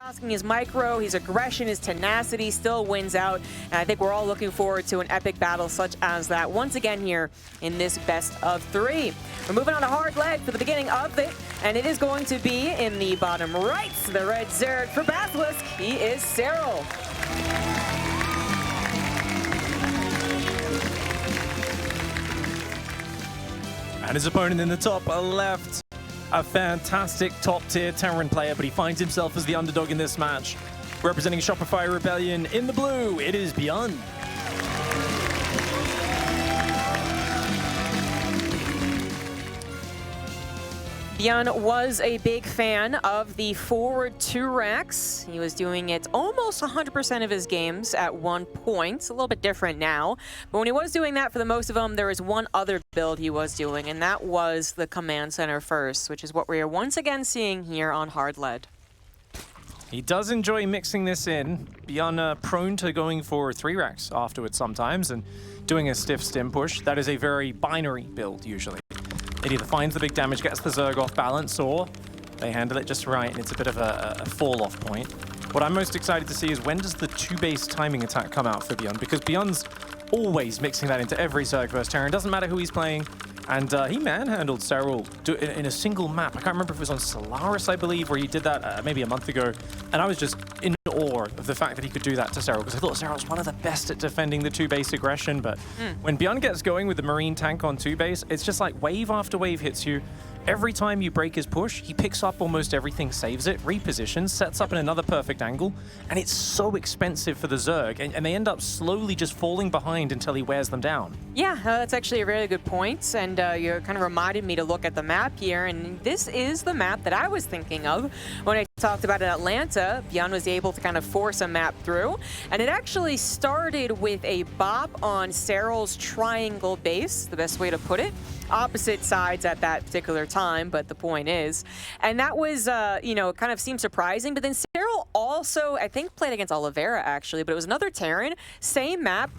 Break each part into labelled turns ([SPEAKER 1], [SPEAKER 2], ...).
[SPEAKER 1] Asking his micro, his aggression, his tenacity still wins out, and I think we're all looking forward to an epic battle such as that once again here in this best of 3. We're moving on to hard lead for the beginning of it, and it is going to be in the bottom right, the red Zerg for Basilisk. He is Serral.
[SPEAKER 2] And his opponent in the top left. A fantastic top-tier Terran player, but he finds himself as the underdog in this match. Representing Shopify Rebellion in the blue, it is ByuN.
[SPEAKER 1] ByuN was a big fan of the forward 2 racks. He was doing it almost 100% of his games at one point. It's a little bit different now. But when he was doing that for the most of them, there was one other build he was doing, and that was the command center first, which is what we are once again seeing here on hard lead.
[SPEAKER 2] He does enjoy mixing this in. ByuN prone to going for 3 racks afterwards sometimes and doing a stiff stim push. That is a very binary build usually. It either finds the big damage, gets the Zerg off balance, or they handle it just right and it's a bit of a fall-off point. What I'm most excited to see is when does the 2-base timing attack come out for ByuN, because ByuN's always mixing that into every Zerg versus Terran. Doesn't matter who he's playing. And he manhandled Serral in a single map. I can't remember if it was on Solaris, I believe, where he did that maybe a month ago. And I was just in awe of the fact that he could do that to Serral, because I thought Serral was one of the best at defending the 2-base aggression. But when ByuN gets going with the Marine tank on 2-base, it's just like wave after wave hits you. Every time you break his push, he picks up almost everything, saves it, repositions, sets up in another perfect angle, and it's so expensive for the Zerg, and they end up slowly just falling behind until he wears them down.
[SPEAKER 1] Yeah, that's actually a really good point, and you kind of reminded me to look at the map here, and this is the map that I was thinking of when I talked about Atlanta. ByuN was able to kind of force a map through, and it actually started with a bop on Serral's triangle base, the best way to put it. Opposite sides at that particular time, but the point is. And that was, you know, kind of seemed surprising, but then Serral also, I think, played against Oliveira, actually, but it was another Terran, same map,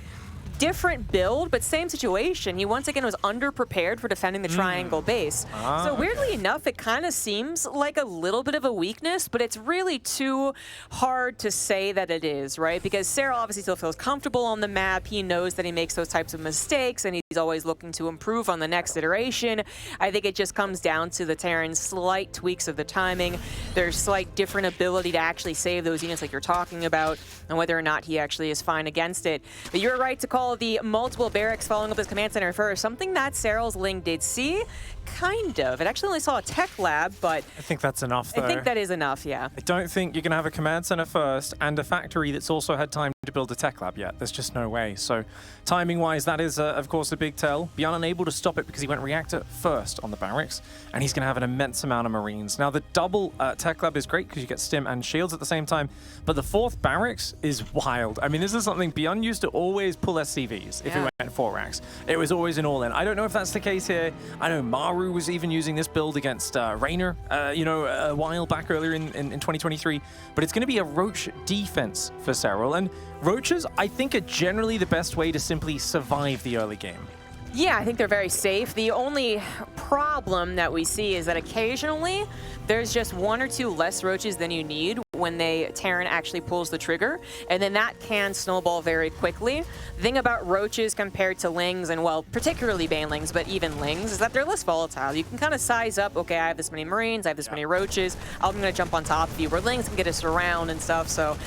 [SPEAKER 1] different build, but same situation. He once again was underprepared for defending the triangle base. So weirdly enough, it kind of seems like a little bit of a weakness, but it's really too hard to say that it is, right? Because Serral obviously still feels comfortable on the map. He knows that he makes those types of mistakes, and he's always looking to improve on the next iteration. I think it just comes down to the Terran's slight tweaks of the timing, their slight different ability to actually save those units like you're talking about, and whether or not he actually is fine against it. But you're right to call the multiple barracks following up his command center first, something that Serral's Ling did see, kind of. It actually only saw a tech lab, but
[SPEAKER 2] I think that's enough, though.
[SPEAKER 1] I think that is enough, yeah.
[SPEAKER 2] I don't think you're going to have a command center first and a factory that's also had time to build a tech lab yet. There's just no way. So timing-wise, that is, of course, a big tell. ByuN unable to stop it because he went reactor first on the barracks, and he's going to have an immense amount of Marines. Now, the double tech lab is great because you get stim and shields at the same time, but the 4th barracks is wild. I mean, this is something ByuN used to always pull SCVs if he went 4 racks. It was always an all-in. I don't know if that's the case here. I know Maru was even using this build against Raynor, you know, a while back earlier in 2023, but it's going to be a Roach defense for Serral, and Roaches, I think, are generally the best way to simply survive the early game.
[SPEAKER 1] Yeah, I think they're very safe. The only problem that we see is that occasionally there's just 1 or 2 less Roaches than you need when Terran actually pulls the trigger, and then that can snowball very quickly. The thing about Roaches compared to Lings, and well, particularly Banelings, but even Lings, is that they're less volatile. You can kind of size up, okay, I have this many Marines, I have this many Roaches, I'm going to jump on top of you, where Lings can get us around and stuff, so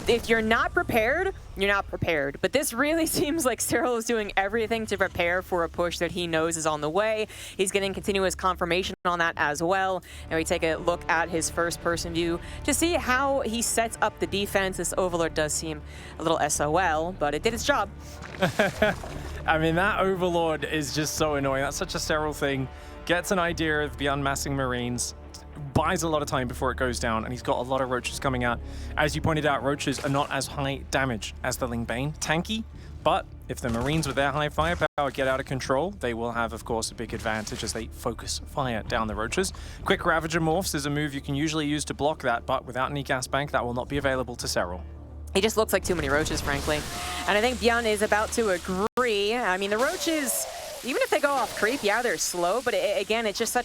[SPEAKER 1] if you're not prepared, you're not prepared. But this really seems like Serral is doing everything to prepare for a push that he knows is on the way. He's getting continuous confirmation on that as well. And we take a look at his first-person view to see how he sets up the defense. This Overlord does seem a little SOL, but it did its job.
[SPEAKER 2] I mean, that Overlord is just so annoying. That's such a Serral thing. Gets an idea of the unmassing Marines, buys a lot of time before it goes down, and he's got a lot of Roaches coming out. As you pointed out, Roaches are not as high damage as the Ling Bane. Tanky, but if the Marines with their high firepower get out of control, they will have, of course, a big advantage as they focus fire down the Roaches. Quick Ravager Morphs is a move you can usually use to block that, but without any gas bank, that will not be available to Serral.
[SPEAKER 1] He just looks like too many Roaches, frankly. And I think ByuN is about to agree. I mean, the Roaches even if they go off creep, yeah, they're slow, but again, it's just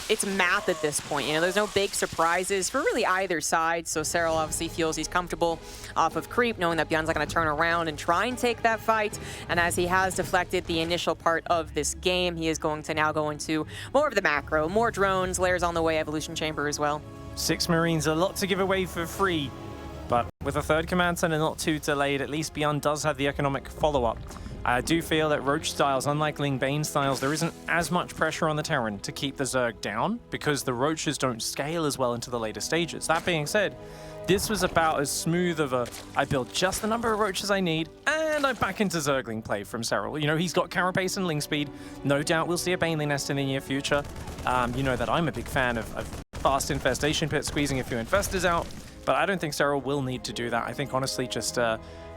[SPEAKER 1] it's math at this point. You know, there's no big surprises for really either side, so Serral obviously feels he's comfortable off of creep, knowing that ByuN's not going to turn around and try and take that fight, and as he has deflected the initial part of this game, he is going to now go into more of the macro, more drones, layers on the way, evolution chamber as well.
[SPEAKER 2] 6 Marines, a lot to give away for free, but with a third command center not too delayed, at least ByuN does have the economic follow-up. I do feel that Roach styles, unlike Ling Bane styles, there isn't as much pressure on the Terran to keep the Zerg down because the Roaches don't scale as well into the later stages. That being said, this was about as smooth of a, I build just the number of Roaches I need, and I'm back into Zergling play from Serral. You know, he's got Carapace and Ling Speed. No doubt we'll see a Baneling Nest in the near future. You know that I'm a big fan of fast infestation pit, squeezing a few infestors out, but I don't think Serral will need to do that. I think honestly just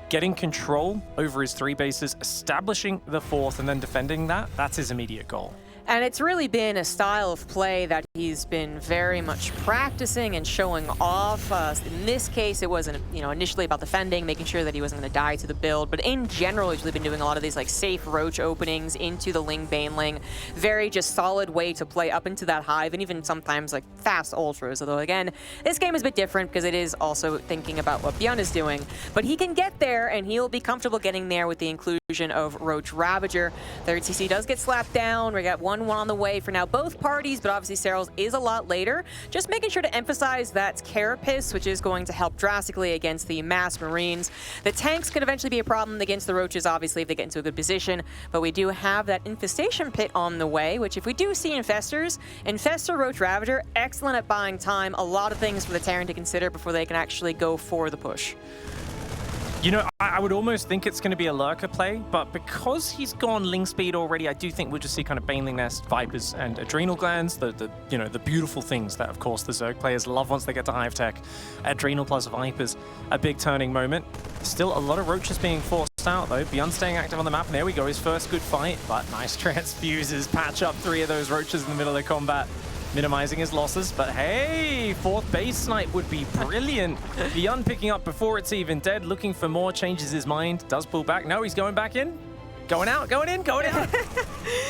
[SPEAKER 2] getting control over his 3 bases, establishing the 4th, and then defending that's his immediate goal.
[SPEAKER 1] And it's really been a style of play that he's been very much practicing and showing off. In this case, it wasn't, you know, initially about defending, making sure that he wasn't going to die to the build. But in general, he's really been doing a lot of these like safe Roach openings into the Ling Baneling. Very just solid way to play up into that hive, and even sometimes like fast ultras. Although again, this game is a bit different because it is also thinking about what ByuN is doing. But he can get there, and he'll be comfortable getting there with the inclusion of Roach Ravager. Third CC does get slapped down. We got 1-1 on the way for now both parties, but obviously Serral's is a lot later. Just making sure to emphasize that Carapace, which is going to help drastically against the mass Marines. The tanks could eventually be a problem against the Roaches, obviously, if they get into a good position, but we do have that infestation pit on the way, which if we do see infestors, Infestor Roach Ravager, excellent at buying time. A lot of things for the Terran to consider before they can actually go for the push.
[SPEAKER 2] You know, I would almost think it's going to be a lurker play, but because he's gone Ling Speed already, I do think we'll just see kind of Baneling Nest, Vipers, and Adrenal Glands, the you know, the beautiful things that, of course, the Zerg players love once they get to Hive Tech. Adrenal plus Vipers, a big turning moment. Still a lot of Roaches being forced out, though. ByuN staying active on the map, and there we go, his first good fight, but nice transfuses, patch up 3 of those Roaches in the middle of combat, minimizing his losses, but hey, 4th base snipe would be brilliant. ByuN picking up before it's even dead, looking for more, changes his mind, does pull back. No, he's going back in. Going out, going in, going out.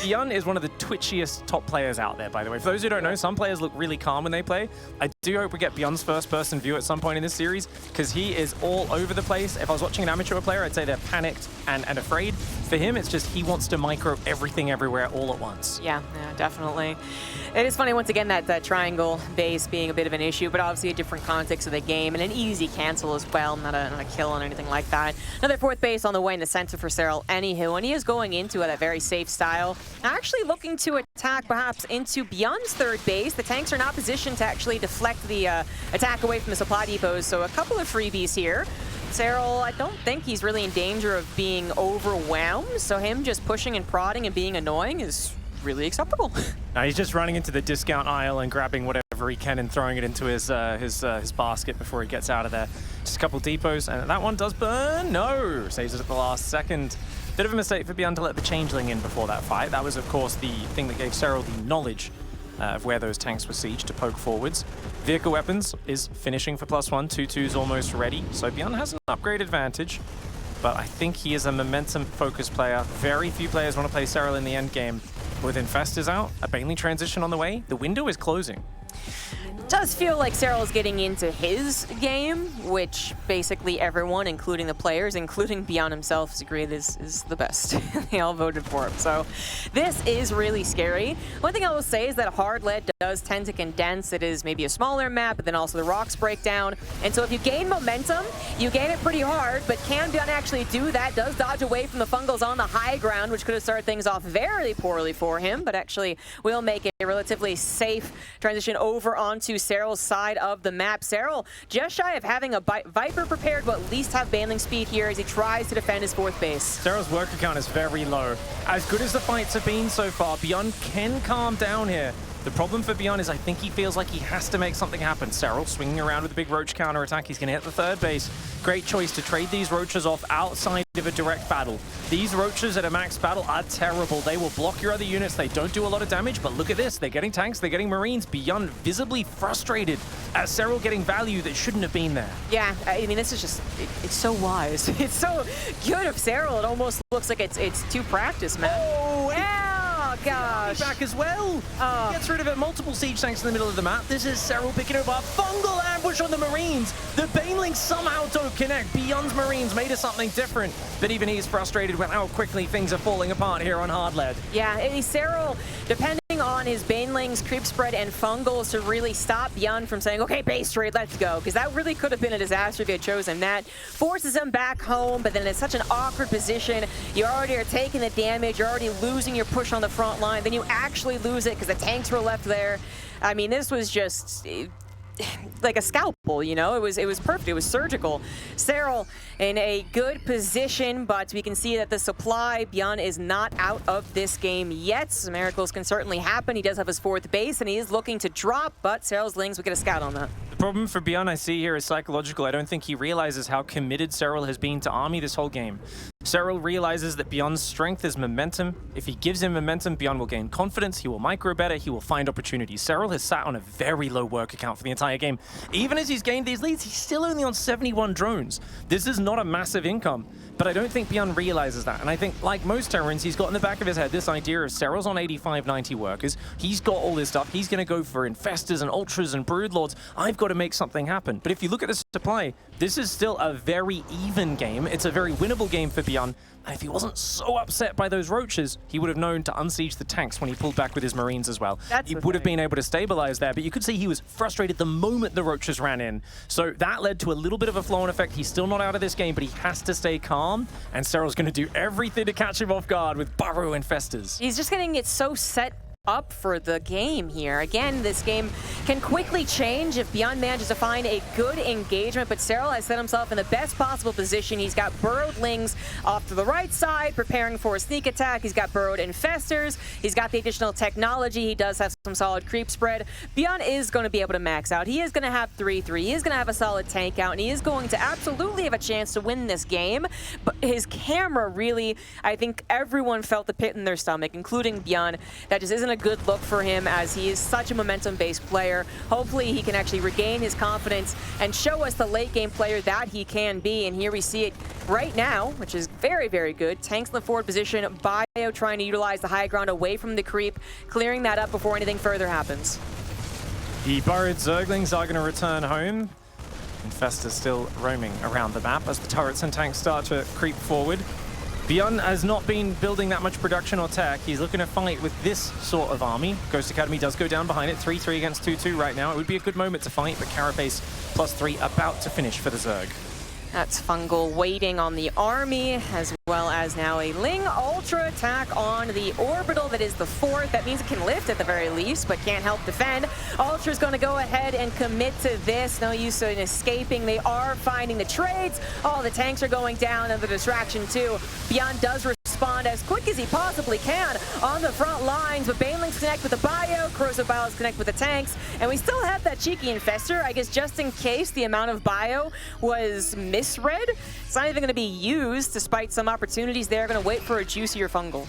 [SPEAKER 2] ByuN is one of the twitchiest top players out there, by the way. For those who don't know, some players look really calm when they play. I do hope we get ByuN's first-person view at some point in this series, because he is all over the place. If I was watching an amateur player, I'd say they're panicked and afraid. For him, it's just he wants to micro everything everywhere all at once.
[SPEAKER 1] Yeah, definitely. It is funny, once again, that triangle base being a bit of an issue, but obviously a different context of the game, and an easy cancel as well, not a kill or anything like that. Another 4th base on the way in the center for Serral. Anywho, and he is going into it a very safe style, actually looking to attack perhaps into ByuN's 3rd base. The tanks are not positioned to actually deflect the attack away from the supply depots, so a couple of freebies here. Serral, I don't think he's really in danger of being overwhelmed, so him just pushing and prodding and being annoying is really acceptable.
[SPEAKER 2] Now he's just running into the discount aisle and grabbing whatever he can and throwing it into his basket before he gets out of there. Just a couple depots, and that one does burn. No, saves it at the last second. Bit of a mistake for ByuN to let the Changeling in before that fight. That was, of course, the thing that gave Serral the knowledge of where those tanks were sieged to poke forwards. Vehicle weapons is finishing for +1. 2-2's almost ready. So ByuN has an upgrade advantage, but I think he is a momentum-focused player. Very few players want to play Serral in the end game. With Infestors out, a Baneling transition on the way, the window is closing.
[SPEAKER 1] Does feel like Serral is getting into his game, which basically everyone, including the players, including ByuN himself, has agreed is the best. They all voted for him. So this is really scary. One thing I will say is that hard lead does tend to condense. It is maybe a smaller map, but then also the rocks break down. And so if you gain momentum, you gain it pretty hard, but can ByuN actually do that? Does dodge away from the fungals on the high ground, which could have started things off very poorly for him, but actually will make it a relatively safe transition over onto Serral's side of the map. Serral just shy of having a Viper prepared, but at least have Baneling speed here as he tries to defend his 4th base.
[SPEAKER 2] Serral's worker count is very low. As good as the fights have been so far, ByuN can calm down here. The problem for ByuN is I think he feels like he has to make something happen. Serral swinging around with a big Roach counter attack. He's going to hit the 3rd base. Great choice to trade these Roaches off outside of a direct battle. These Roaches at a max battle are terrible. They will block your other units. They don't do a lot of damage, but look at this. They're getting tanks. They're getting Marines. ByuN visibly frustrated at Serral getting value that shouldn't have been there.
[SPEAKER 1] Yeah, I mean, this is just, it's so wise. It's so good of Serral. It almost looks like it's too practice, man.
[SPEAKER 2] Oh, and
[SPEAKER 1] gosh.
[SPEAKER 2] Back as well. Gets rid of it. Multiple siege tanks in the middle of the map. This is Serral picking up a fungal ambush on the Marines. The Banelings somehow don't connect. ByuN's Marines made us something different. But even he's frustrated with how quickly things are falling apart here on hard lead.
[SPEAKER 1] Yeah, Serral, depending on his Banelings, creep spread, and fungals to really stop ByuN from saying, okay, base trade, let's go. Because that really could have been a disaster if he had chosen that. Forces him back home, but then it's such an awkward position. You already are taking the damage. You're already losing your push on the front line. Then you actually lose it because the tanks were left there. I mean, this was just like a scalpel, you know? It was perfect. It was surgical. Serral in a good position, but we can see that the supply, ByuN is not out of this game yet. Some miracles can certainly happen. He does have his 4th base, and he is looking to drop, but Serral's Lings will get a scout on that.
[SPEAKER 2] The problem for ByuN I see here is psychological. I don't think he realizes how committed Serral has been to Army this whole game. Serral realizes that ByuN's strength is momentum. If he gives him momentum, ByuN will gain confidence, he will micro better, he will find opportunities. Serral has sat on a very low work account for the entire game. Even as he's gained these leads, he's still only on 71 drones. This is not a massive income, but I don't think ByuN realizes that. And I think, like most Terrans, he's got in the back of his head this idea of Serral's on 85, 90 workers. He's got all this stuff. He's going to go for Infestors and Ultras and Broodlords. I've got to make something happen. But if you look at the supply, this is still a very even game. It's a very winnable game for ByuN. And if he wasn't so upset by those roaches, he would have known to unsiege the tanks when he pulled back with his Marines as well. He would have been able to stabilize there, but you could see he was frustrated the moment the roaches ran in. So that led to a little bit of a flow-on effect. He's still not out of this game, but he has to stay calm, and Serral's going to do everything to catch him off guard with Burrow Infestors.
[SPEAKER 1] He's just getting it so set up for the game here. Again, this game can quickly change if ByuN manages to find a good engagement, but Serral has set himself in the best possible position. He's got burrowed Lings off to the right side, preparing for a sneak attack. He's got burrowed Infestors. He's got the additional technology. He does have some solid creep spread. ByuN is going to be able to max out. He is going to have 3-3. He is going to have a solid tank out, and he is going to absolutely have a chance to win this game. But his camera really, I think everyone felt the pit in their stomach, including ByuN. That just isn't a good look for him, as he is such a momentum-based player. Hopefully he can actually regain his confidence and show us the late game player that he can be, and here we see it right now, which is very, very good. Tanks in the forward position, ByuN trying to utilize the high ground away from the creep, clearing that up before anything further happens.
[SPEAKER 2] The burrowed Zerglings are going to return home. Infestors still roaming around the map as the turrets and tanks start to creep forward. ByuN has not been building that much production or tech. He's looking to fight with this sort of army. Ghost Academy does go down behind it. 3-3 against 2-2 right now. It would be a good moment to fight, but Carapace +3 about to finish for the Zerg.
[SPEAKER 1] That's Fungal waiting on the army, as well as now a Ling Ultra attack on the Orbital that is the 4th. That means it can lift at the very least, but can't help defend. Ultra's going to go ahead and commit to this. No use in escaping. They are finding the trades. All the tanks are going down, and the distraction too. ByuN does respond as quick as he possibly can on the front lines, but Banelings connect with the Bio, Corrosive Bios connect with the tanks, and we still have that cheeky Infestor. I guess just in case the amount of Bio was misread, it's not even going to be used despite some opportunities there. Going to wait for a juicier Fungal.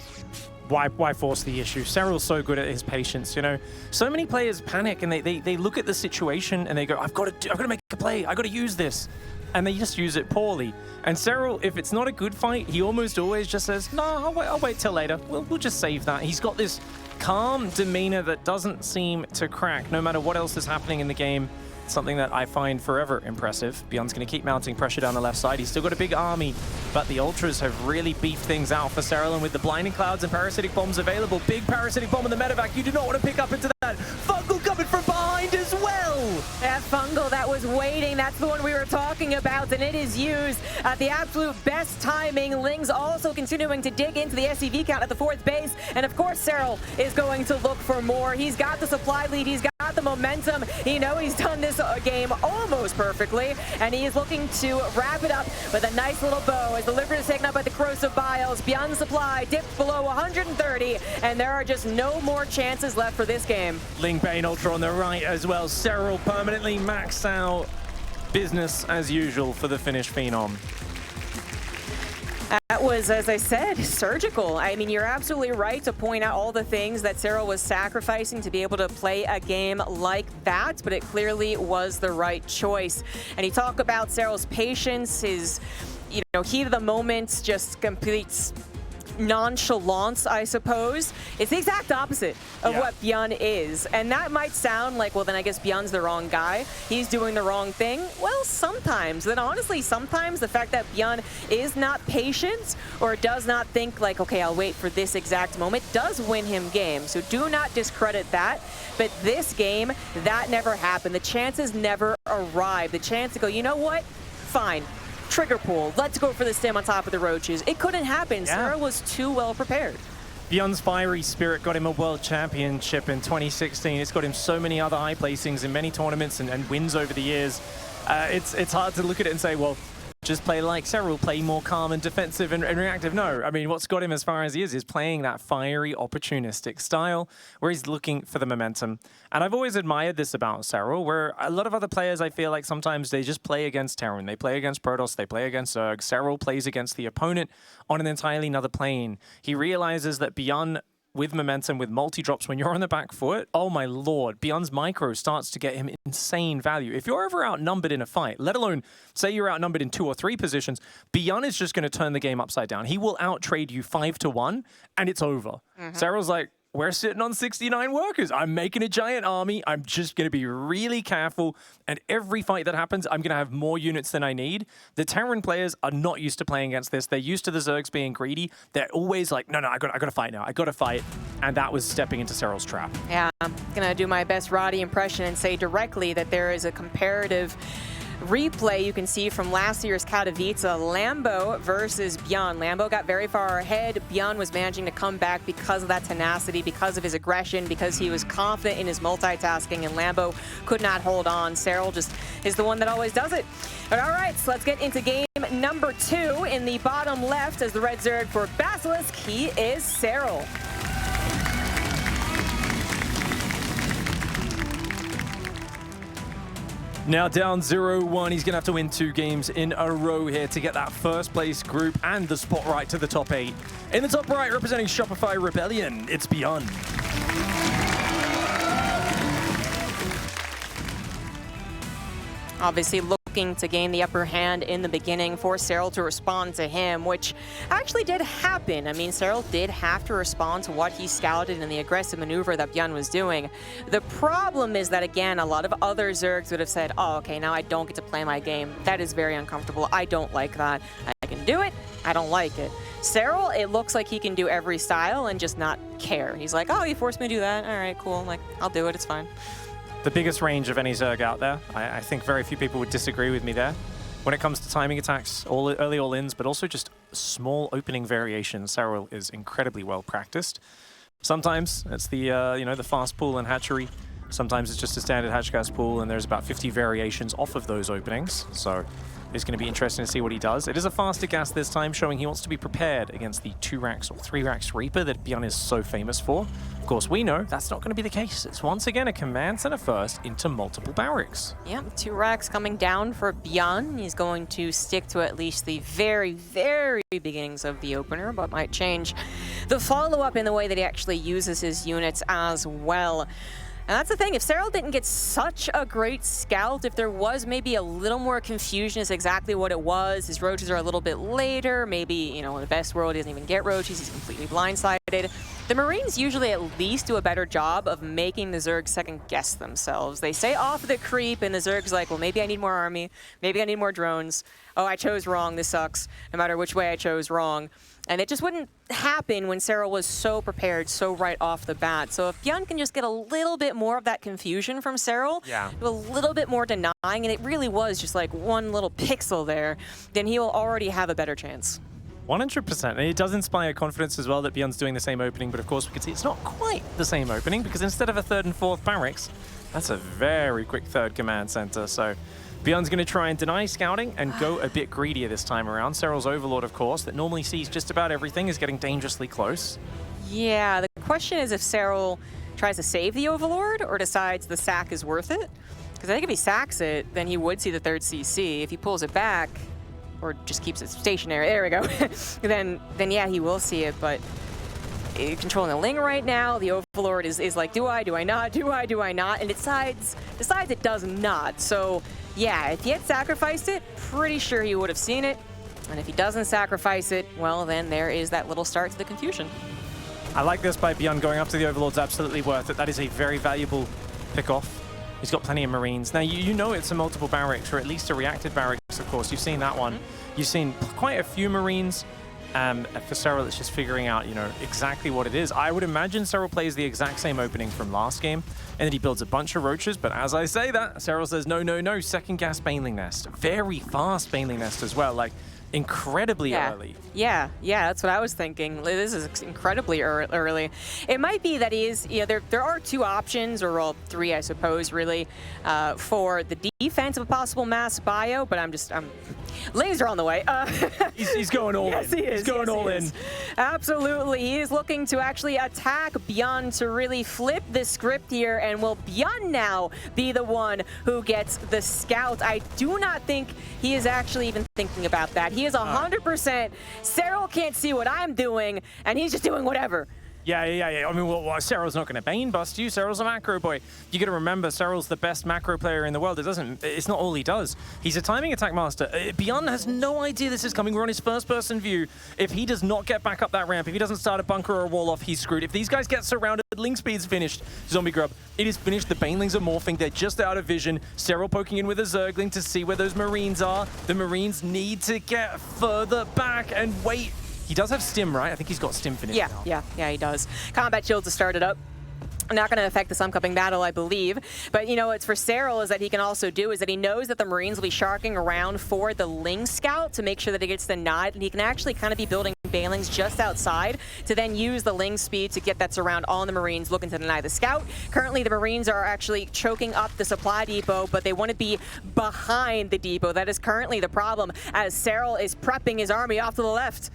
[SPEAKER 2] Why force the issue? Serral's so good at his patience, you know. So many players panic and they look at the situation and they go, I've got to make a play. I've got to use this. And they just use it poorly. And Serral, if it's not a good fight, he almost always just says, no, I'll wait till later. We'll just save that. He's got this calm demeanor that doesn't seem to crack no matter what else is happening in the game. Something that I find forever impressive. ByuN's going to keep mounting pressure down the left side. He's still got a big army, but the Ultras have really beefed things out for Serral, and with the Blinding Clouds and Parasitic Bombs available, big Parasitic Bomb in the medevac, you do not want to pick up into that. Fungal coming from behind as well!
[SPEAKER 1] That Fungal that was waiting, that's the one we were talking about, and it is used at the absolute best timing. Ling's also continuing to dig into the SCV count at the 4th base, and of course Serral is going to look for more. He's got the supply lead, he's got the momentum. He knows he's done this game almost perfectly, and he is looking to wrap it up with a nice little bow as the liver is taken up by the Corrosive Bios. ByuN supply dipped below 130, and there are just no more chances left for this game.
[SPEAKER 2] Ling Bane Ultra on the right as well. Serral permanently maxed out. Business as usual for the Finnish Phenom.
[SPEAKER 1] That was, as I said, surgical. I mean, you're absolutely right to point out all the things that Serral was sacrificing to be able to play a game like that, but it clearly was the right choice. And you talk about Serral's patience, his, heat of the moment, just complete nonchalance, I suppose. It's the exact opposite of what ByuN is. And that might sound like, well, then I guess ByuN's the wrong guy. He's doing the wrong thing. Well, sometimes. Then honestly, sometimes the fact that ByuN is not patient or does not think like, okay, I'll wait for this exact moment, does win him games. So do not discredit that. But this game, that never happened. The chances never arrived. The chance to go, you know what? Fine. Trigger pull. Let's go for the stem on top of the roaches. It couldn't happen. Serral was too well prepared.
[SPEAKER 2] ByuN's fiery spirit got him a world championship in 2016. It's got him so many other high placings in many tournaments and wins over the years. It's hard to look at it and say, well, just play like Serral, play more calm and defensive and reactive. No, I mean, what's got him as far as he is playing that fiery, opportunistic style where he's looking for the momentum. And I've always admired this about Serral, where a lot of other players, I feel like sometimes they just play against Terran, they play against Protoss, they play against Zerg. Serral plays against the opponent on an entirely another plane. He realizes that ByuN, with momentum, with multi-drops, when you're on the back foot, oh my lord, ByuN's micro starts to get him insane value. If you're ever outnumbered in a fight, let alone say you're outnumbered in 2 or 3 positions, ByuN is just going to turn the game upside down. He will outtrade you 5-1, and it's over. Serral's like, we're sitting on 69 workers. I'm making a giant army. I'm just going to be really careful. And every fight that happens, I'm going to have more units than I need. The Terran players are not used to playing against this. They're used to the Zergs being greedy. They're always like, no, I got to fight now. I got to fight. And that was stepping into Serral's trap.
[SPEAKER 1] Yeah, I'm going to do my best Roddy impression and say directly that there is a comparative replay you can see from last year's Katowice, Lambo versus ByuN. Lambo got very far ahead. ByuN was managing to come back because of that tenacity, because of his aggression, because he was confident in his multitasking, and Lambo could not hold on. Serral just is the one that always does it. But all right, so let's get into game number 2. In the bottom left as the red Zerg for Basilisk, he is Serral.
[SPEAKER 2] Now down 0-1, he's going to have to win 2 games in a row here to get that first place group and the spot right to the top 8. In the top right, representing Shopify Rebellion, it's ByuN.
[SPEAKER 1] Obviously looking to gain the upper hand in the beginning for Serral to respond to him, which actually did happen. I mean, Serral did have to respond to what he scouted in the aggressive maneuver that ByuN was doing. The problem is that, again, a lot of other Zergs would have said, oh, okay, now I don't get to play my game. That is very uncomfortable. I don't like that. I can do it. I don't like it. Serral, it looks like he can do every style and just not care. He's like, oh, you forced me to do that. All right, cool. Like, I'll do it. It's fine.
[SPEAKER 2] The biggest range of any Zerg out there. I think very few people would disagree with me there. When it comes to timing attacks, early all-ins, but also just small opening variations, Serral is incredibly well practiced. Sometimes it's the the fast pool and hatchery. Sometimes it's just a standard hatch gas pool, and there's about 50 variations off of those openings. So it's going to be interesting to see what he does. It is a faster gas this time, showing he wants to be prepared against the 2 racks or 3 racks Reaper that ByuN is so famous for. Of course, we know that's not going to be the case. It's once again a command center first into multiple barracks.
[SPEAKER 1] Yeah, 2 racks coming down for ByuN. He's going to stick to at least the very, very beginnings of the opener, but might change the follow-up in the way that he actually uses his units as well. And that's the thing, if Serral didn't get such a great scout, if there was maybe a little more confusion as exactly what it was, his roaches are a little bit later, maybe, you know, in the best world he doesn't even get roaches, he's completely blindsided. The Marines usually at least do a better job of making the Zerg second guess themselves. They stay off the creep and the Zerg's like, well, maybe I need more army, maybe I need more drones. Oh, I chose wrong, this sucks, no matter which way I chose wrong. And it just wouldn't happen when Serral was so prepared, so right off the bat. So if ByuN can just get a little bit more of that confusion from Serral, a little bit more denying, and it really was just like one little pixel there, then he will already have a better chance.
[SPEAKER 2] 100%. And it does inspire confidence as well that ByuN's doing the same opening, but of course we can see it's not quite the same opening because instead of a 3rd and 4th barracks, that's a very quick 3rd command center. So ByuN's going to try and deny scouting and go a bit greedier this time around. Serral's Overlord, of course, that normally sees just about everything, is getting dangerously close. Yeah,
[SPEAKER 1] the question is if Serral tries to save the Overlord or decides the sack is worth it. Because I think if he sacks it, then he would see the 3rd CC. If he pulls it back, or just keeps it stationary, there we go, then yeah, he will see it, but controlling the Ling right now, the Overlord is like, do I not, do I not, and decides it does not. So yeah, if he had sacrificed it, pretty sure he would have seen it. And if he doesn't sacrifice it, well, then there is that little start to the confusion.
[SPEAKER 2] I like this by ByuN going after the Overlord's absolutely worth it. That is a very valuable pick-off. He's got plenty of Marines. Now, you know it's a multiple barracks, or at least a reacted barracks, of course. You've seen that one. You've seen quite a few Marines. For Serral, it's just figuring out, exactly what it is. I would imagine Serral plays the exact same opening from last game, and then he builds a bunch of roaches. But as I say that, Serral says, no, no, no, second gas Baneling Nest. Very fast Baneling Nest as well. Like, incredibly early.
[SPEAKER 1] Yeah, that's what I was thinking. This is incredibly early. It might be that he is, there are two options, or well, three, I suppose, really, for the defense of a possible mass bio, but laser on the way.
[SPEAKER 2] He's going all in.
[SPEAKER 1] He is.
[SPEAKER 2] He's going all in.
[SPEAKER 1] Absolutely. He is looking to actually attack ByuN to really flip the script here, and will ByuN now be the one who gets the scout? I do not think he is actually even thinking about that. He is 100%. Serral can't see what I'm doing, and he's just doing whatever.
[SPEAKER 2] Yeah. I mean, well, Serral's not going to Bane bust you. Serral's a macro boy. You got to remember, Serral's the best macro player in the world. It's not all he does. He's a timing attack master. ByuN has no idea this is coming. We're on his first-person view. If he does not get back up that ramp, if he doesn't start a bunker or a wall off, he's screwed. If these guys get surrounded, Ling Speed's finished. Zombie Grub, it is finished. The Banelings are morphing. They're just out of vision. Serral poking in with a Zergling to see where those Marines are. The Marines need to get further back and wait. He does have Stim, right? I think he's got Stim finished now.
[SPEAKER 1] Yeah, he does. Combat shields to start it up. Not going to affect this upcoming battle, I believe. But, what's for Serral is that he can also do is that he knows that the Marines will be sharking around for the Ling Scout to make sure that it gets denied, and he can actually kind of be building Banelings just outside to then use the Ling speed to get that surround on the Marines looking to deny the Scout. Currently, the Marines are actually choking up the supply depot, but they want to be behind the depot. That is currently the problem, as Serral is prepping his army off to the left.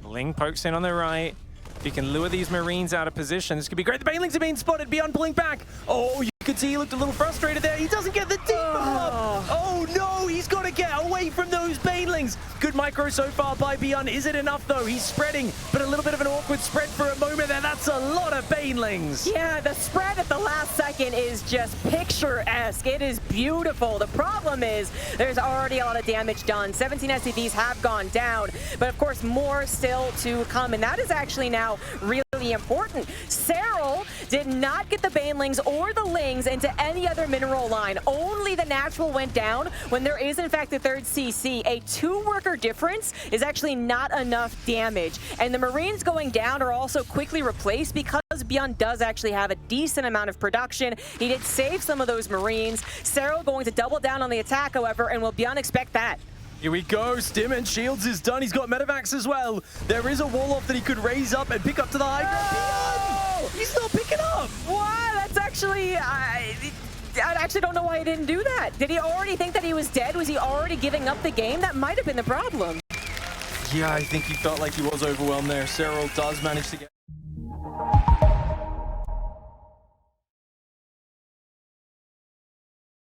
[SPEAKER 2] Ling pokes in on the right. If you can lure these Marines out of position, this could be great. The Banelings are being spotted. ByuN pulling back. Oh, you could see he looked a little frustrated there. He doesn't get the depot up. Oh, no, he's got to get away from those Banelings. Good micro so far by ByuN. Is it enough, though? He's spreading, but a little bit of an awkward spread for a moment there. That's a lot of Banelings.
[SPEAKER 1] Yeah, the spread at the last second is just picturesque. It is beautiful. The problem is there's already a lot of damage done. 17 SCVs have gone down, but of course more still to come, and that is actually now really important. Serral did not get the Banelings or the Lings into any other mineral line. Only the natural went down when there is in fact a third CC. A 2-worker difference is actually not enough damage, and the Marines going down are also quickly replaced because ByuN does actually have a decent amount of production. He did save some of those Marines. Serral going to double down on the attack, however, and will ByuN expect that?
[SPEAKER 2] Here we go. Stim and Shields is done. He's got Medivacs as well. There is a wall off that he could raise up and pick up to the high ground. ByuN! He's not picking up.
[SPEAKER 1] What? That's actually... I actually don't know why he didn't do that. Did he already think that he was dead? Was he already giving up the game? That might have been the problem.
[SPEAKER 2] Yeah, I think he felt like he was overwhelmed there. Serral does manage to get...